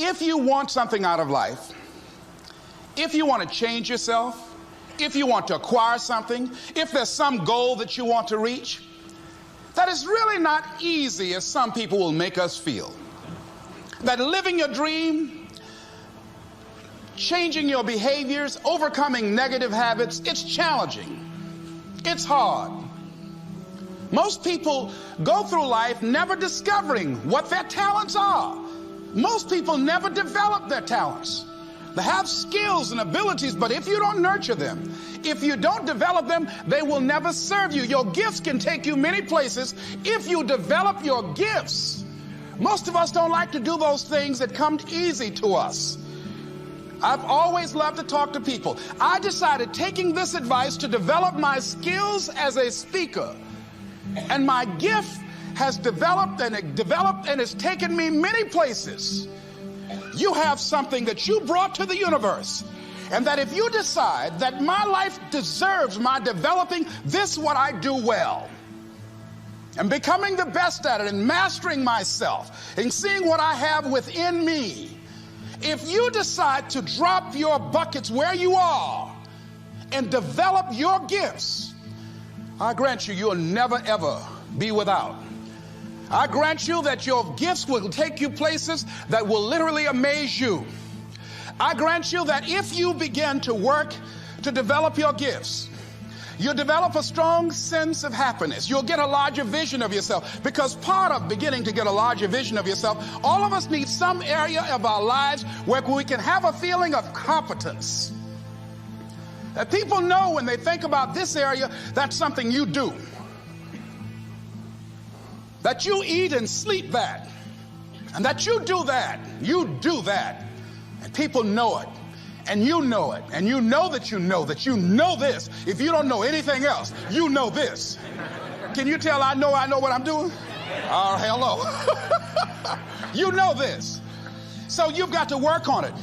If you want something out of life, if you want to change yourself, if you want to acquire something, if there's some goal that you want to reach, that is really not easy as some people will make us feel. That living your dream, changing your behaviors, overcoming negative habits, it's challenging. It's hard. Most people go through life never discovering what their talents are. Most people never develop their talents. They have skills and abilities, but if you don't nurture them, if you don't develop them, they will never serve you. Your gifts can take you many places if you develop your gifts. Most of us don't like to do those things that come easy to us. I've always loved to talk to people. I decided, taking this advice, to develop my skills as a speaker. And my gift has developed and it's taken me many places. You have something that you brought to the universe, and that if you decide that my life deserves my developing this, what I do well, and becoming the best at it, and mastering myself, and seeing what I have within me, if you decide to drop your buckets where you are and develop your gifts, I grant you, you'll never ever be without. I grant you that your gifts will take you places that will literally amaze you. I grant you that if you begin to work to develop your gifts, you'll develop a strong sense of happiness. You'll get a larger vision of yourself, because part of beginning to get a larger vision of yourself, all of us need some area of our lives where we can have a feeling of competence. That people know when they think about this area, that's something you do. That you eat and sleep that, and that you do that, and people know it, and you know it, and you know that you know this. If you don't know anything else, you know this. Can you tell I know what I'm doing? Oh, hello. You know this. So you've got to work on it.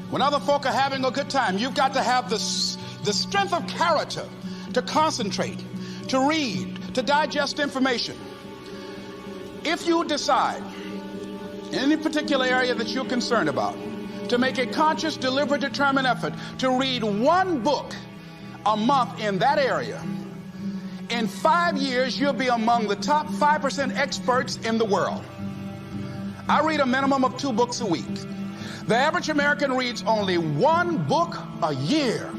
When other folk are having a good time, you've got to have the strength of character to concentrate, to read, to digest information. If you decide in any particular area that you're concerned about to make a conscious, deliberate, determined effort to read one book a month in that area, in 5 years you'll be among the top 5% experts in the world. I read a minimum of 2 books a week. The average American reads only 1 book a year.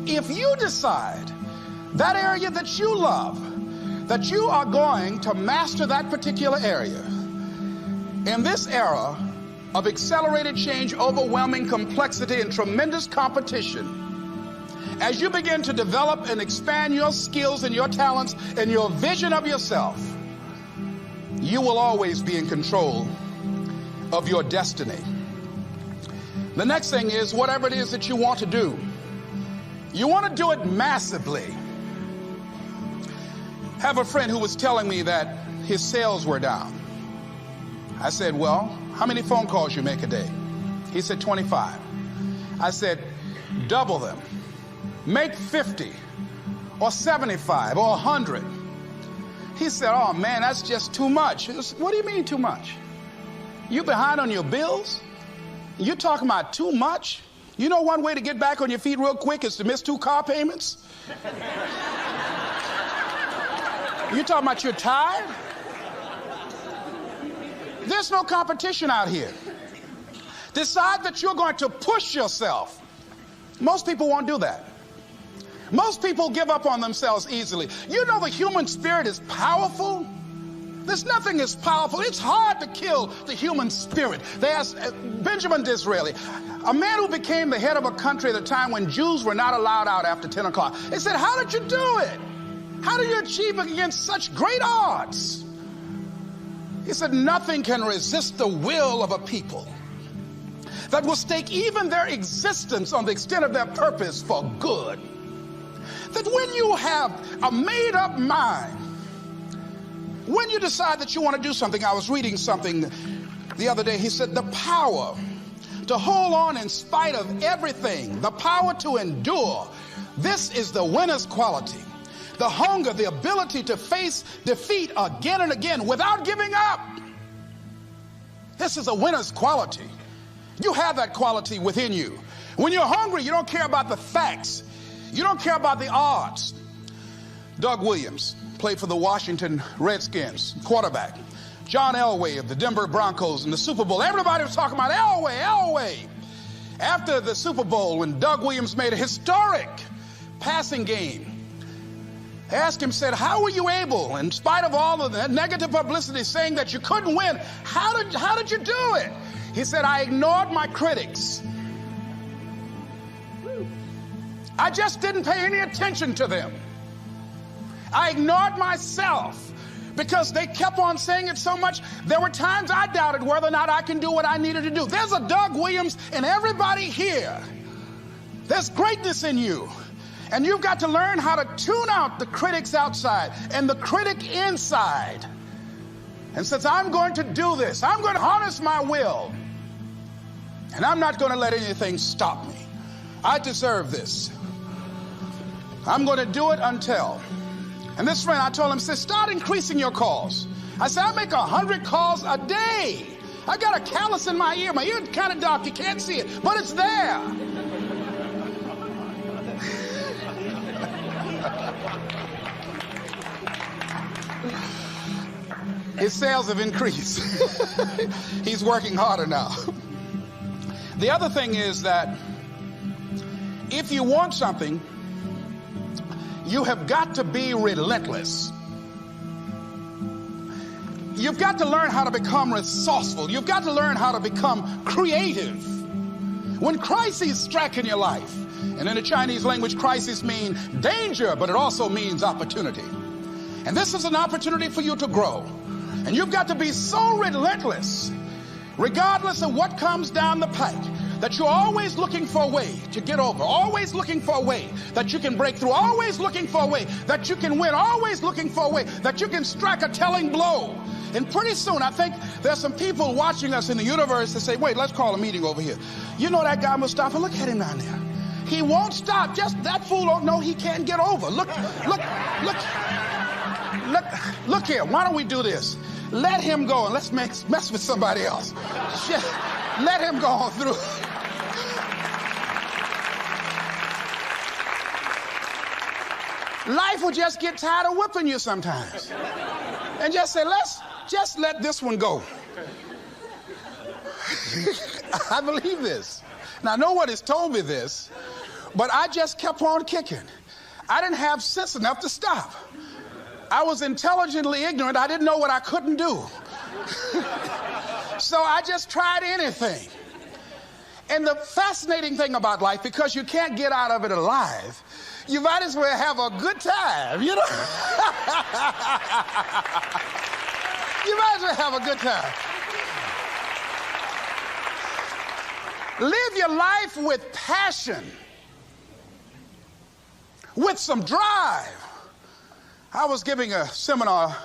If you decide that area that you love, that you are going to master that particular area, in this era of accelerated change, overwhelming complexity, and tremendous competition, as you begin to develop and expand your skills and your talents and your vision of yourself, you will always be in control of your destiny. The next thing is, whatever it is that you want to do, you want to do it massively. I have a friend who was telling me that his sales were down. I said, well, how many phone calls you make a day? He said, 25. I said, double them. Make 50 or 75 or 100. He said, oh man, that's just too much. What do you mean too much? You behind on your bills? You're talking about too much? You know one way to get back on your feet real quick is to miss 2 car payments? You talking about you're tired? There's no competition out here. Decide that you're going to push yourself. Most people won't do that. Most people give up on themselves easily. You know the human spirit is powerful. There's nothing as powerful. It's hard to kill the human spirit. They asked Benjamin Disraeli, a man who became the head of a country at a time when Jews were not allowed out after 10 o'clock. They said, how did you do it? How do you achieve it against such great odds? He said, nothing can resist the will of a people that will stake even their existence on the extent of their purpose for good. That when you have a made-up mind, when you decide that you want to do something, I was reading something the other day, he said, the power to hold on in spite of everything, the power to endure, this is the winner's quality. The hunger, the ability to face defeat again and again without giving up. This is a winner's quality. You have that quality within you. When you're hungry, you don't care about the facts. You don't care about the odds. Doug Williams played for the Washington Redskins, quarterback. John Elway of the Denver Broncos in the Super Bowl. Everybody was talking about Elway. After the Super Bowl, when Doug Williams made a historic passing game, I asked him, said, how were you able, in spite of all of the negative publicity saying that you couldn't win, how did you do it? He said, I ignored my critics. I just didn't pay any attention to them. I ignored myself because they kept on saying it so much. There were times I doubted whether or not I can do what I needed to do. There's a Doug Williams in everybody here. There's greatness in you. And you've got to learn how to tune out the critics outside and the critic inside. And since I'm going to do this, I'm going to harness my will. And I'm not going to let anything stop me. I deserve this. I'm going to do it until. And this friend, I told him, said, start increasing your calls. I said, I make 100 calls a day. I got a callus in my ear. My ear kind of dark. You can't see it, but it's there. His sales have increased. He's working harder now. The other thing is that if you want something, you have got to be relentless. You've got to learn how to become resourceful. You've got to learn how to become creative. When crises strike in your life, and in the Chinese language, crisis means danger, but it also means opportunity. And this is an opportunity for you to grow. And you've got to be so relentless, regardless of what comes down the pike, that you're always looking for a way to get over, always looking for a way that you can break through, always looking for a way that you can win, always looking for a way that you can strike a telling blow. And pretty soon, I think there's some people watching us in the universe that say, wait, let's call a meeting over here. You know that guy Mustafa? Look at him down there. He won't stop. Just that fool don't know he can't get over. Look here. Why don't we do this? Let him go and let's mess with somebody else. Just let him go on through. Life will just get tired of whipping you sometimes. And just say, let's just let this one go. I believe this. Now, no one has told me this, but I just kept on kicking. I didn't have sense enough to stop. I was intelligently ignorant. I didn't know what I couldn't do. So I just tried anything. And the fascinating thing about life, because you can't get out of it alive, you might as well have a good time, you know? You might as well have a good time. Live your life with passion, with some drive. I was giving a seminar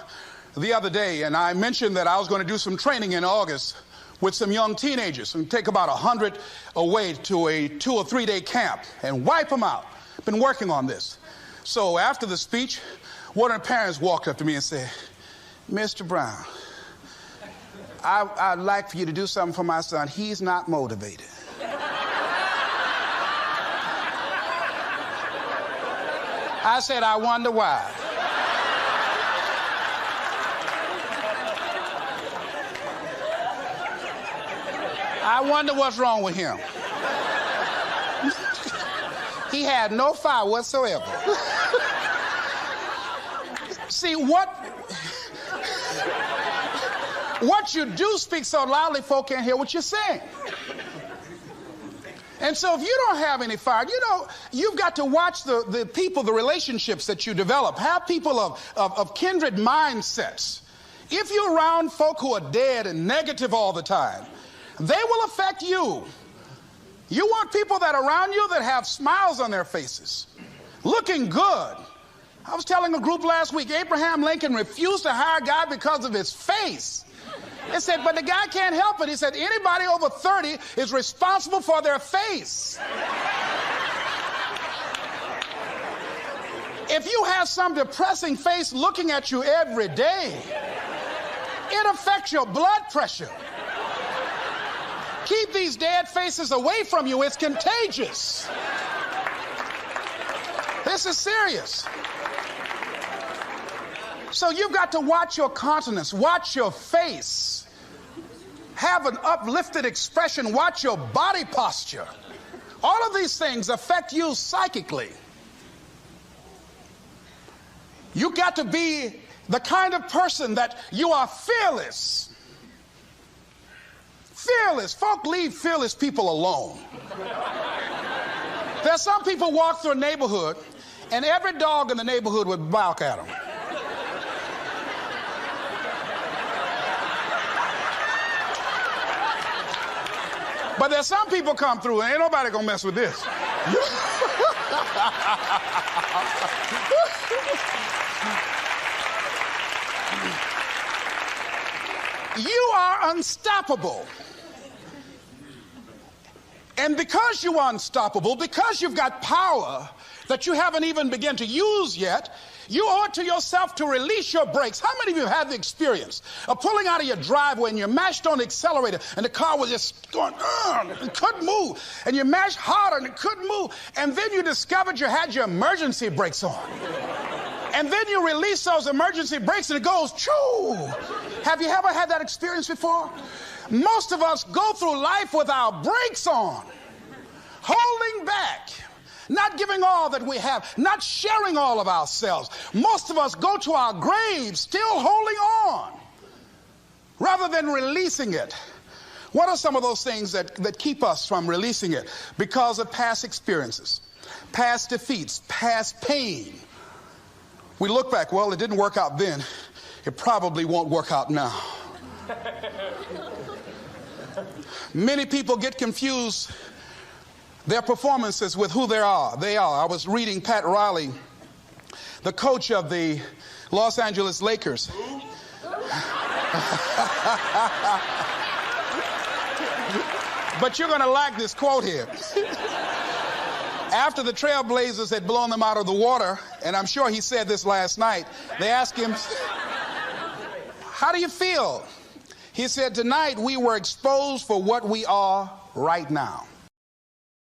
the other day, and I mentioned that I was going to do some training in August with some young teenagers and take about 100 away to a 2 or 3 day camp and wipe them out. Been working on this. So after the speech, one of the parents walked up to me and said, Mr. Brown, I'd like for you to do something for my son. He's not motivated. I said, I wonder why. I wonder what's wrong with him. He had no fire whatsoever. See, what you do speak so loudly, folk can't hear what you're saying. And so if you don't have any fire, you know, you've got to watch the people, the relationships that you develop. Have people of kindred mindsets. If you're around folk who are dead and negative all the time, they will affect you. You want people that are around you that have smiles on their faces, looking good. I was telling a group last week, Abraham Lincoln refused to hire a guy because of his face. They said, but the guy can't help it. He said, anybody over 30 is responsible for their face. If you have some depressing face looking at you every day, it affects your blood pressure. Keep these dead faces away from you. It's contagious. This is serious. So you've got to watch your countenance, watch your face, have an uplifted expression, watch your body posture. All of these things affect you psychically. You got to be the kind of person that you are fearless. Fearless. Folk leave fearless people alone. There's some people walk through a neighborhood and every dog in the neighborhood would bark at them. But there's some people come through and ain't nobody gonna mess with this. You are unstoppable. And because you are unstoppable, because you've got power that you haven't even begun to use yet, you owe it to yourself to release your brakes. How many of you have had the experience of pulling out of your driveway and you mashed on the accelerator and the car was just going, and couldn't move, and you mashed harder and it couldn't move, and then you discovered you had your emergency brakes on. And then you release those emergency brakes and it goes, choo! Have you ever had that experience before? Most of us go through life with our brakes on, holding back, not giving all that we have, not sharing all of ourselves. Most of us go to our graves still holding on rather than releasing it. What are some of those things that keep us from releasing it? Because of past experiences, past defeats, past pain. We look back, well, it didn't work out then. It probably won't work out now. Many people get confused their performances with who they are. I was reading Pat Riley, the coach of the Los Angeles Lakers. But you're going to like this quote here. After the Trailblazers had blown them out of the water, and I'm sure he said this last night, they asked him, how do you feel? He said, tonight we were exposed for what we are right now.